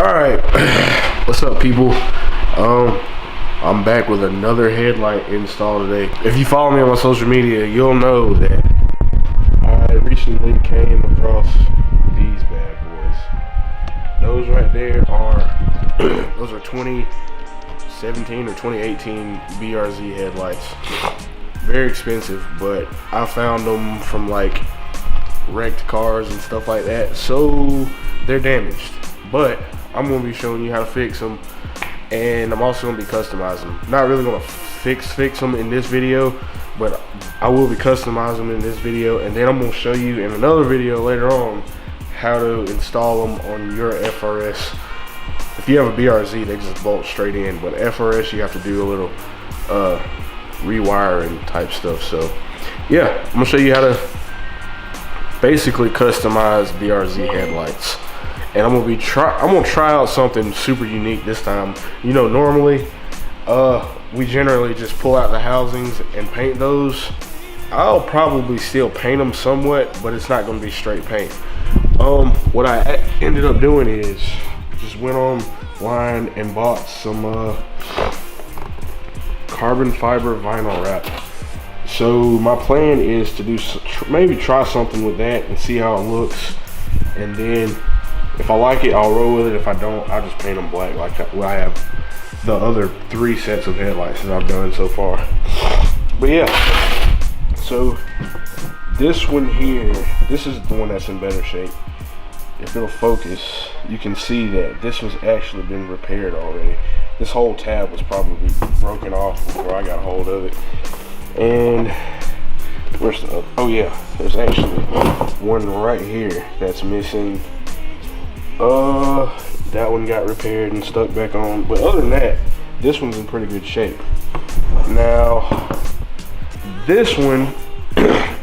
Alright, what's up people? I'm back with another headlight install today. If you follow me on my social media, you'll know that I recently came across these bad boys. Those right there are, those are 2017 or 2018 BRZ headlights. Very expensive, but I found them from like wrecked cars and stuff like that, so they're damaged. But I'm going to be showing you how to fix them, and I'm also going to be customizing them. Not really going to fix them in this video, but I will be customizing them in this video, and then I'm going to show you in another video later on how to install them on your FRS. If you have a BRZ, they just bolt straight in, but FRS you have to do a little rewiring type stuff. So yeah, I'm going to show you how to basically customize BRZ headlights. And I'm gonna try out something super unique this time. You know, normally we generally just pull out the housings and paint those. I'll probably still paint them somewhat, but it's not gonna be straight paint. What I ended up doing is just went online and bought some carbon fiber vinyl wrap. So my plan is to do maybe try something with that and see how it looks, and then if I like it, I'll roll with it. If I don't, I'll just paint them black like I have the other 3 sets of headlights that I've done so far. But yeah, so this one here, this is the one that's in better shape. If it'll focus, you can see that this was actually been repaired already. This whole tab was probably broken off before I got a hold of it. And where's the other? Oh yeah, there's actually one right here that's missing. That one got repaired and stuck back on, but other than that, this one's in pretty good shape. Now, this one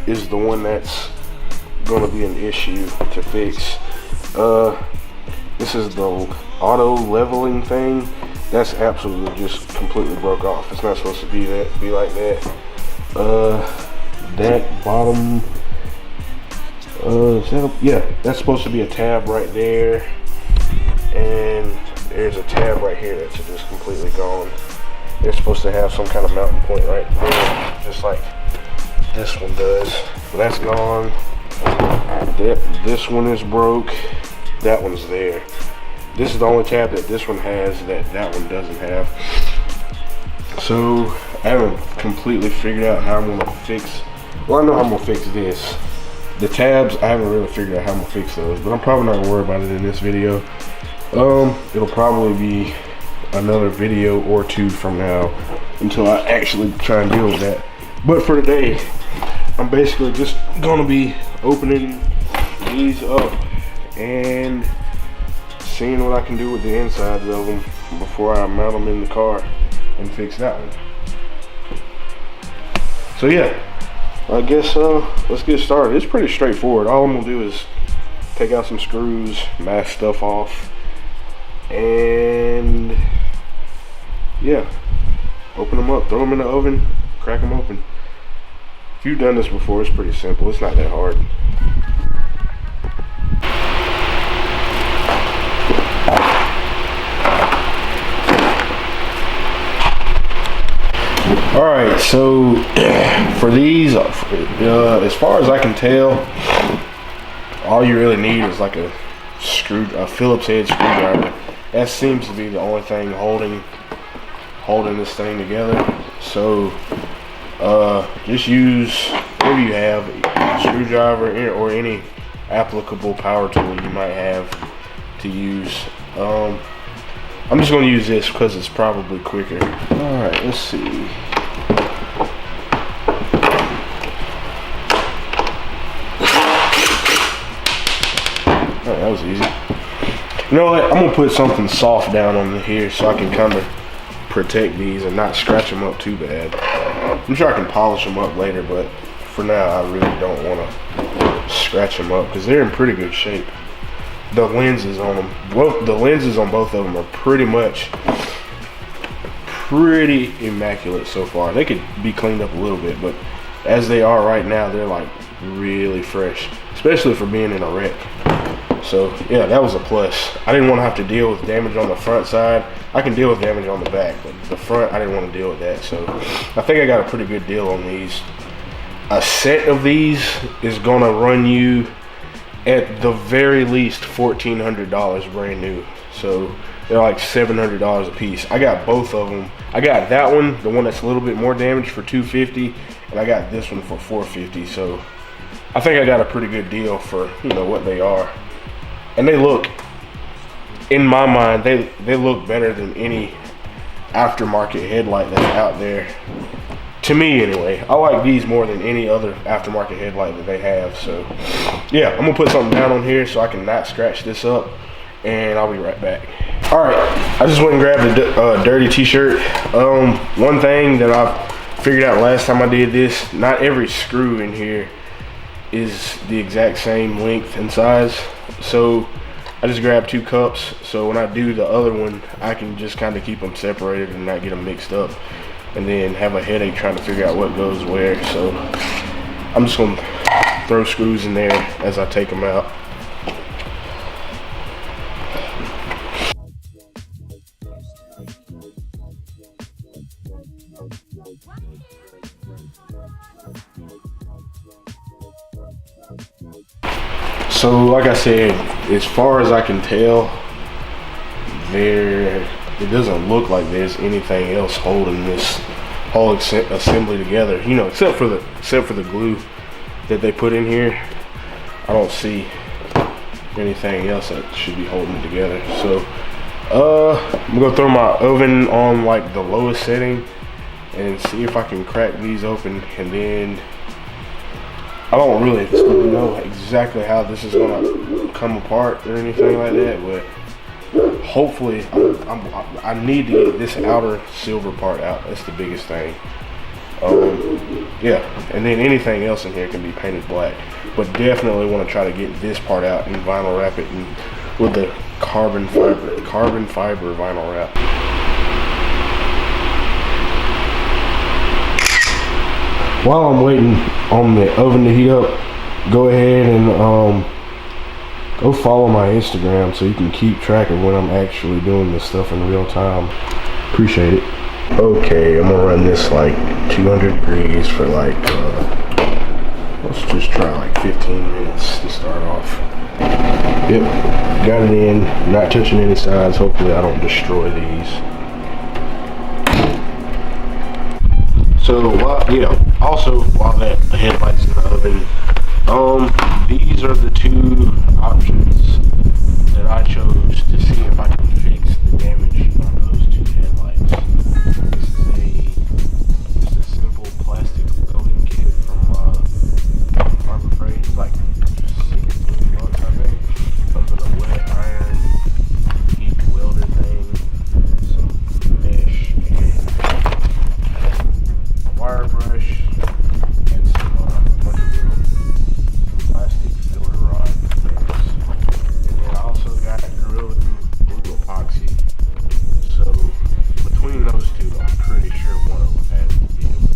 is the one that's gonna be an issue to fix. This is the auto leveling thing. That's absolutely just completely broke off. It's not supposed to be like that. That bottom, yeah, that's supposed to be a tab right there, and there's a tab right here that's just completely gone. They're supposed to have some kind of mounting point right there, just like this one does. But that's gone. This one is broke. That one's there. This is the only tab that this one has that one doesn't have. So I haven't completely figured out how I'm gonna fix. Well, I know how I'm gonna fix this. The tabs, I haven't really figured out how I'm gonna fix those, but I'm probably not gonna worry about it in this video. It'll probably be another video or 2 from now until I actually try and deal with that. But for today, I'm basically just gonna be opening these up and seeing what I can do with the insides of them before I mount them in the car and fix that one. So yeah, I guess let's get started. It's pretty straightforward. All I'm gonna do is take out some screws, mask stuff off, and yeah, open them up, throw them in the oven, crack them open. If you've done this before, it's pretty simple. It's not that hard. Alright, so for these, as far as I can tell, all you really need is like a Phillips head screwdriver. That seems to be the only thing holding this thing together. So just use whatever you have, a screwdriver or any applicable power tool you might have to use. I'm just going to use this because it's probably quicker. Alright, let's see. Alright, that was easy. You know what? I'm going to put something soft down on here so I can kind of protect these and not scratch them up too bad. I'm sure I can polish them up later, but for now I really don't want to scratch them up because they're in pretty good shape. The lenses on them, the lenses on both of them are pretty immaculate so far. They could be cleaned up a little bit, but as they are right now, they're like really fresh, especially for being in a wreck. So yeah, that was a plus. I didn't want to have to deal with damage on the front side. I can deal with damage on the back, but the front, I didn't want to deal with that. So I think I got a pretty good deal on these. A set of these is gonna run you at the very least $1,400 brand new. So they're like $700 a piece. I got both of them. I got that one, the one that's a little bit more damaged, for $250, and I got this one for $450. So I think I got a pretty good deal for, you know, what they are. And they look, in my mind, they look better than any aftermarket headlight that's out there. To me, anyway. I like these more than any other aftermarket headlight that they have. So yeah, I'm gonna put something down on here so I can not scratch this up, and I'll be right back. All right, I just went and grabbed a dirty t-shirt. One thing that I figured out last time I did this, not every screw in here is the exact same length and size. So I just grabbed 2 cups, so when I do the other one, I can just kind of keep them separated and not get them mixed up, and then have a headache trying to figure out what goes where. So I'm just gonna throw screws in there as I take them out. So like I said, as far as I can tell, it doesn't look like there's anything else holding this whole assembly together, you know, except for the glue that they put in here. I don't see anything else that should be holding it together. So I'm gonna throw my oven on like the lowest setting and see if I can crack these open, and then I don't really know exactly how this is gonna come apart or anything like that, but hopefully I need to get this outer silver part out. That's the biggest thing. Yeah, and then anything else in here can be painted black, but definitely want to try to get this part out and vinyl wrap it with the carbon fiber vinyl wrap. While I'm waiting on the oven to heat up, go ahead and go follow my Instagram so you can keep track of when I'm actually doing this stuff in real time. Appreciate it. Okay, I'm gonna run this like 200 degrees for like, let's just try like 15 minutes to start off. Yep, got it in, not touching any sides. Hopefully I don't destroy these. So also while that headlight's in the oven, these are the 2 options that I chose to see if I can fix the damage on those 2 headlights. This is a simple plastic welding kit from Harbor Freight. It's like $16, I think. Comes with a wet iron, heat welder thing, some mesh, and a wire brush, and some bunch of little plastic filter rod things. And then I also got Gorilla Glue epoxy. So between those 2, I'm pretty sure one of them had to be able to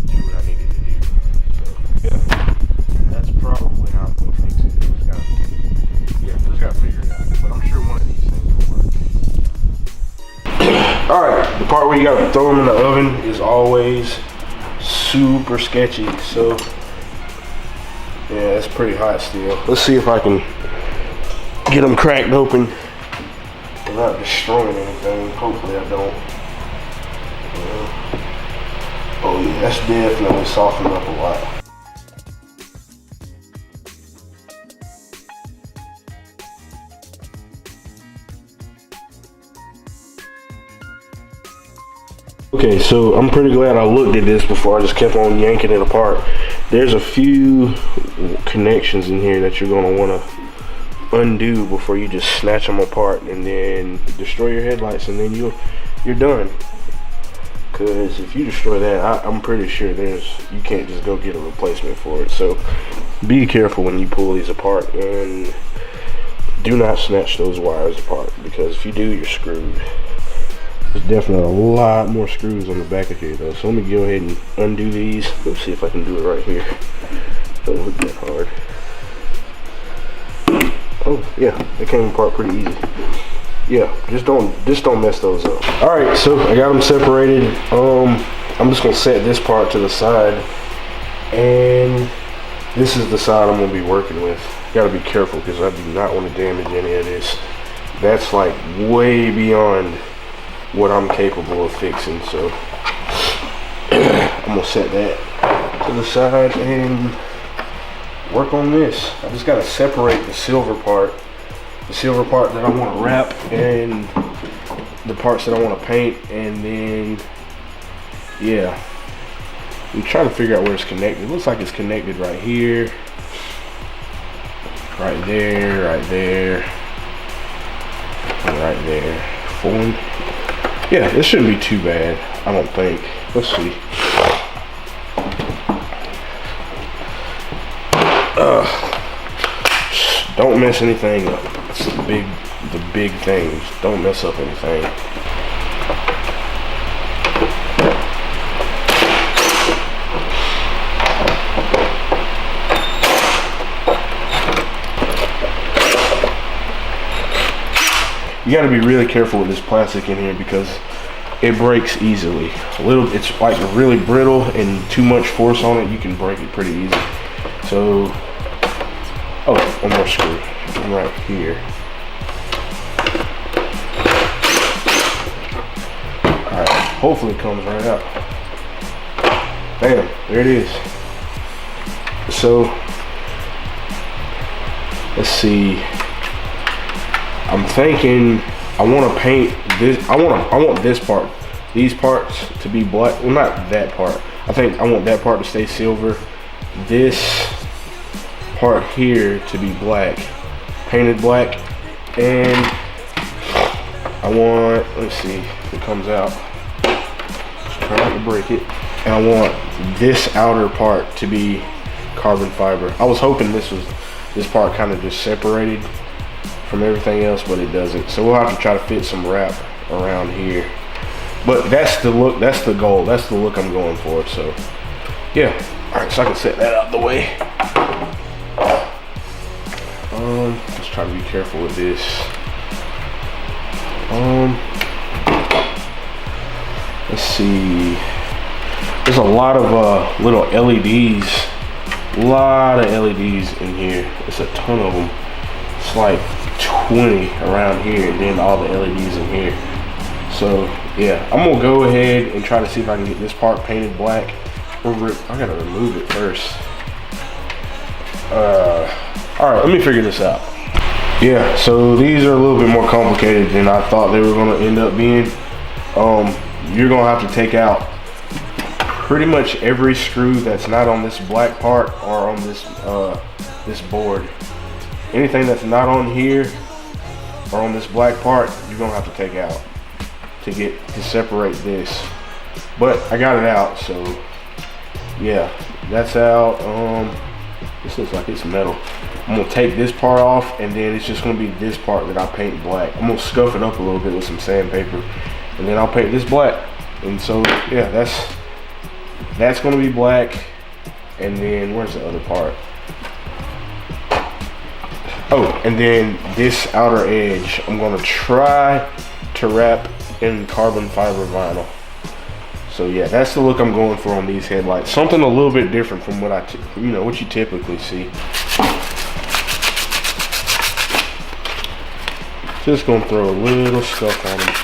do what I needed to do. So yeah, that's probably how I'm gonna fix it. Just gotta figure it out. But I'm sure one of these things will work. Alright, the part where you gotta throw them in the oven is always super sketchy. So yeah, it's pretty hot still. Let's see if I can get them cracked open without destroying anything. Hopefully I don't. Oh yeah, that's definitely softened up a lot. Okay, so I'm pretty glad I looked at this before I just kept on yanking it apart. There's a few connections in here that you're going to want to undo before you just snatch them apart and then destroy your headlights, and then you're done. Because if you destroy that, I'm pretty sure you can't just go get a replacement for it. So be careful when you pull these apart, and do not snatch those wires apart, because if you do, you're screwed. There's definitely a lot more screws on the back of here though. So let me go ahead and undo these. Let's see if I can do it right here. Don't look that hard. Oh yeah, it came apart pretty easy. Yeah, just don't mess those up. All right, so I got them separated. I'm just gonna set this part to the side, and this is the side I'm gonna be working with. Gotta be careful because I do not want to damage any of this. That's like way beyond what I'm capable of fixing. So I'm gonna set that to the side and work on this. I just gotta separate the silver part that I want to wrap, and the parts that I want to paint, and then yeah, I'm trying to figure out where it's connected. It looks like it's connected right here, right there, right there, and right there. Formed. Yeah, this shouldn't be too bad, I don't think. Let's see. Don't mess anything up. It's the big things. Don't mess up anything. You got to be really careful with this plastic in here because it breaks easily. It's like really brittle, and too much force on it, you can break it pretty easy. So, oh, one more screw right here. All right, hopefully it comes right out. Bam, there it is. So, let's see. I'm thinking I want to paint this. I want this part, these parts to be black. Well, not that part. I think I want that part to stay silver. This part here to be black, painted black, and I want, let's see if it comes out. Just try not to break it. And I want this outer part to be carbon fiber. I was hoping this part kind of just separated from everything else, but it doesn't. So we'll have to try to fit some wrap around here. But that's the look, that's the goal, that's the look I'm going for. So yeah, all right, so I can set that out of the way. Let's try to be careful with this. Let's see. There's a lot of little LEDs. A lot of LEDs in here. It's a ton of them. It's like 20 around here, and then all the LEDs in here. So yeah, I'm gonna go ahead and try to see if I can get this part painted black. I gotta remove it first. All right, let me figure this out. Yeah, so these are a little bit more complicated than I thought they were gonna end up being. You're gonna have to take out pretty much every screw that's not on this black part or on this this board. Anything that's not on here or on this black part, you're gonna have to take out to separate this. But I got it out, so yeah, that's out. This looks like it's metal. I'm gonna take this part off, and then it's just gonna be this part that I paint black. I'm gonna scuff it up a little bit with some sandpaper, and then I'll paint this black. And so yeah, that's gonna be black. And then where's the other part? Oh, and then this outer edge, I'm gonna try to wrap in carbon fiber vinyl. So yeah, that's the look I'm going for on these headlights. Something a little bit different from what what you typically see. Just gonna throw a little scuff on them.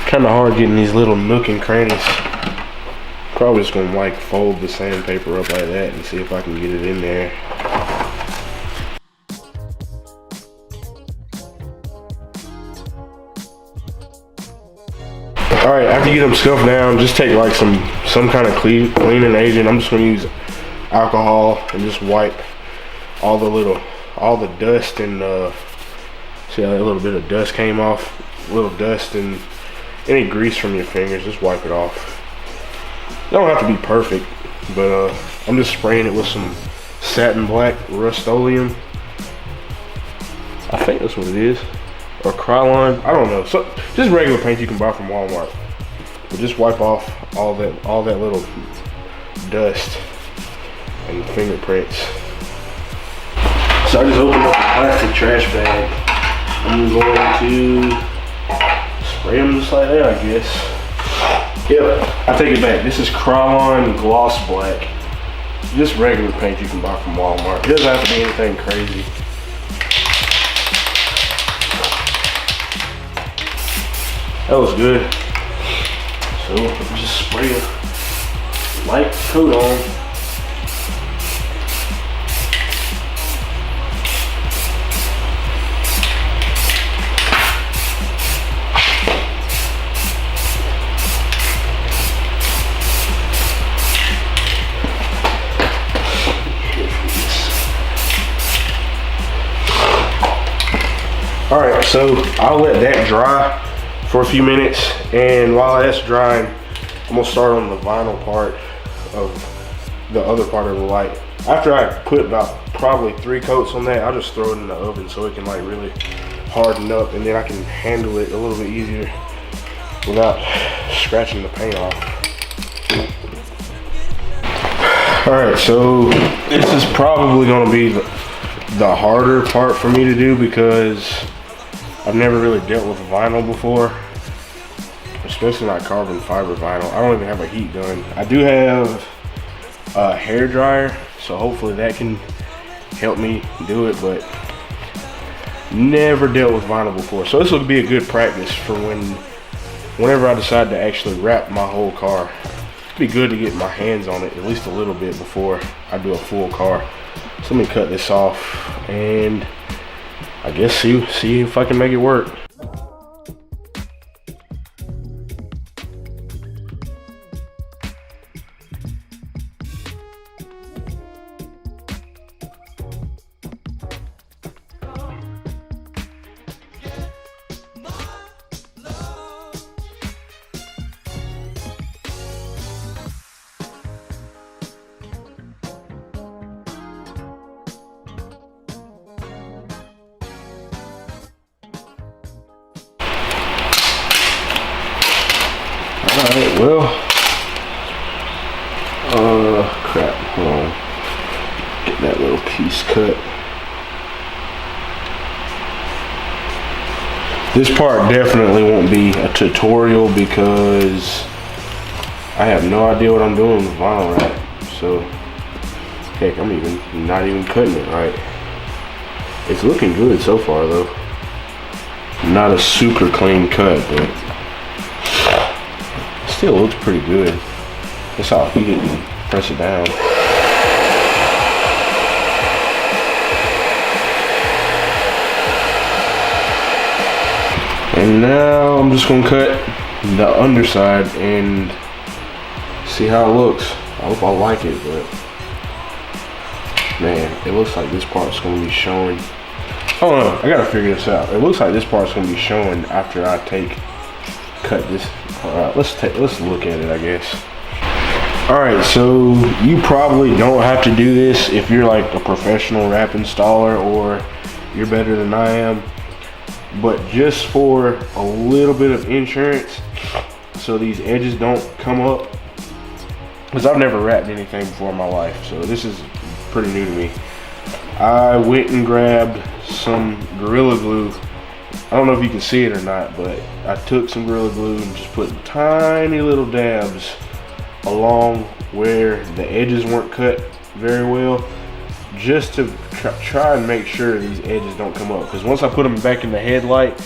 Kind of hard getting these little nook and crannies. Probably just gonna like fold the sandpaper up like that and see if I can get it in there. All right, after you get them scuffed down, just take like some kind of cleaning agent. I'm just gonna use alcohol and just wipe all the dust and see how that little bit of dust came off, little dust and any grease from your fingers. Just wipe it off. It don't have to be perfect, but I'm just spraying it with some satin black Rust-Oleum. I think that's what it is. Or Krylon, I don't know. So just regular paint you can buy from Walmart. But just wipe off all that little dust and fingerprints. So I just opened up the plastic trash bag. I'm going to spray them just like that, I guess. Yep, I take it back. This is Krylon Gloss Black. Just regular paint you can buy from Walmart. It doesn't have to be anything crazy. That was good. So just spray a light coat on. All right, so I'll let that dry for a few minutes, and while that's drying, I'm gonna start on the vinyl part of the other part of the light. After I put about probably 3 coats on that, I'll just throw it in the oven so it can like really harden up, and then I can handle it a little bit easier without scratching the paint off. All right, so this is probably gonna be the harder part for me to do because I've never really dealt with vinyl before, especially not carbon fiber vinyl. I don't even have a heat gun. I do have a hair dryer, so hopefully that can help me do it, but never dealt with vinyl before. So this will be a good practice for whenever I decide to actually wrap my whole car. It'd be good to get my hands on it at least a little bit before I do a full car. So let me cut this off and I guess see if I can make it work. Alright, well, crap, hold on, get that little piece cut. This part definitely won't be a tutorial because I have no idea what I'm doing with vinyl wrap, so heck, I'm not even cutting it right. It's looking good so far though. Not a super clean cut, but still looks pretty good. That's how heat it and press it down. And now I'm just gonna cut the underside and see how it looks. I hope I like it, but man, it looks like this part's gonna be showing. Oh no, I gotta figure this out. It looks like this part's gonna be showing after I cut this. Alright, let's look at it, I guess. Alright, so you probably don't have to do this if you're like a professional wrap installer or you're better than I am. But just for a little bit of insurance, so these edges don't come up, because I've never wrapped anything before in my life, so this is pretty new to me. I went and grabbed some Gorilla Glue. I don't know if you can see it or not, but I took some Gorilla Glue and just put tiny little dabs along where the edges weren't cut very well, just to try and make sure these edges don't come up. Because once I put them back in the headlight,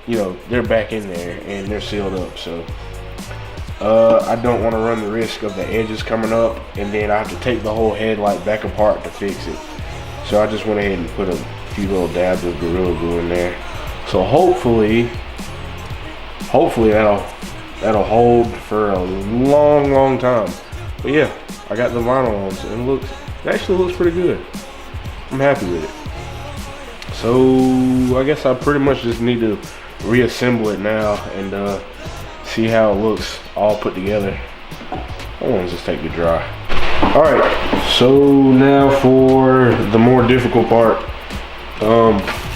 you know, they're back in there and they're sealed up. So I don't want to run the risk of the edges coming up and then I have to take the whole headlight back apart to fix it. So I just went ahead and put a few little dabs of Gorilla Glue in there. So hopefully that'll hold for a long time. But yeah, I got the vinyl on, so it actually looks pretty good. I'm happy with it. So I guess I pretty much just need to reassemble it now and see how it looks all put together. I want to just take it dry. All right, so now for the more difficult part,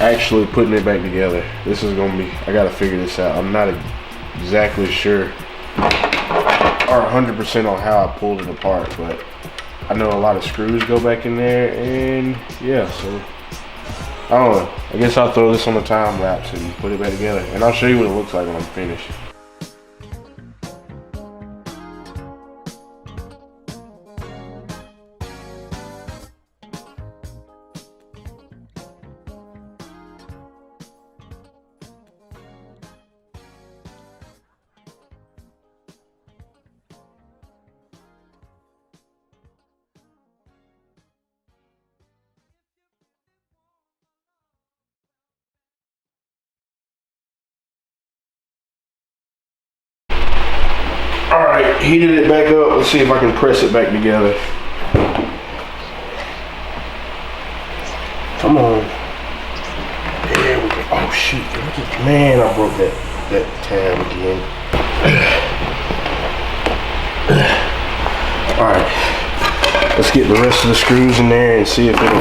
actually putting it back together. This is gonna be, I gotta figure this out. I'm not exactly sure are 100% on how I pulled it apart, but I know a lot of screws go back in there, and yeah, so I don't know. I guess I'll throw this on the time lapse and put it back together, and I'll show you what it looks like when I'm finished. Alright, heated it back up. Let's see if I can press it back together. Come on. There we go. Oh shoot, look at, man, I broke that tab again. Alright, let's get the rest of the screws in there and see if it'll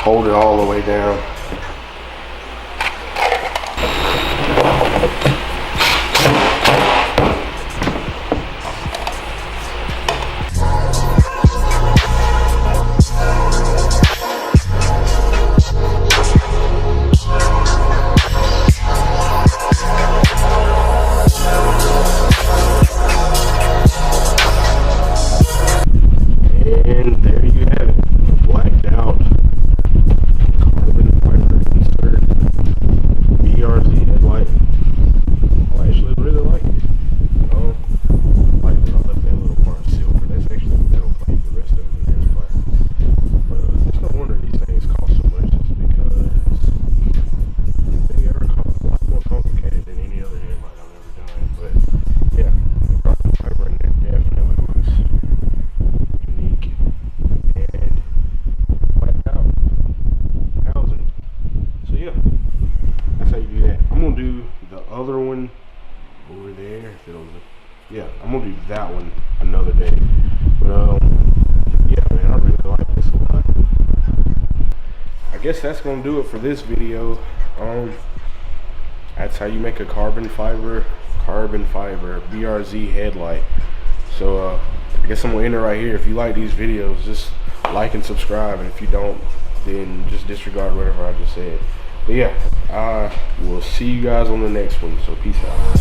hold it all the way down. And there you have it, blacked out carbon fiber insert BRZ headlight. I actually really like it. I like that I left that little part silver. That's actually the metal plate. The rest of it is black. But it's no wonder these things cost so much, just because they are a lot more complicated than any other headlight I've ever done. But yeah, the carbon fiber in there definitely looks unique and blacked out housing. So yeah, that's how you do that. I'm gonna do the other one over there. If it'll, yeah, I'm gonna do that one another day. But yeah, man, I really like this a lot. I guess that's gonna do it for this video. That's how you make a carbon fiber BRZ headlight. So I guess I'm gonna end it right here. If you like these videos, just like and subscribe, and if you don't, then just disregard whatever I just said. But yeah, I will see you guys on the next one, so peace out.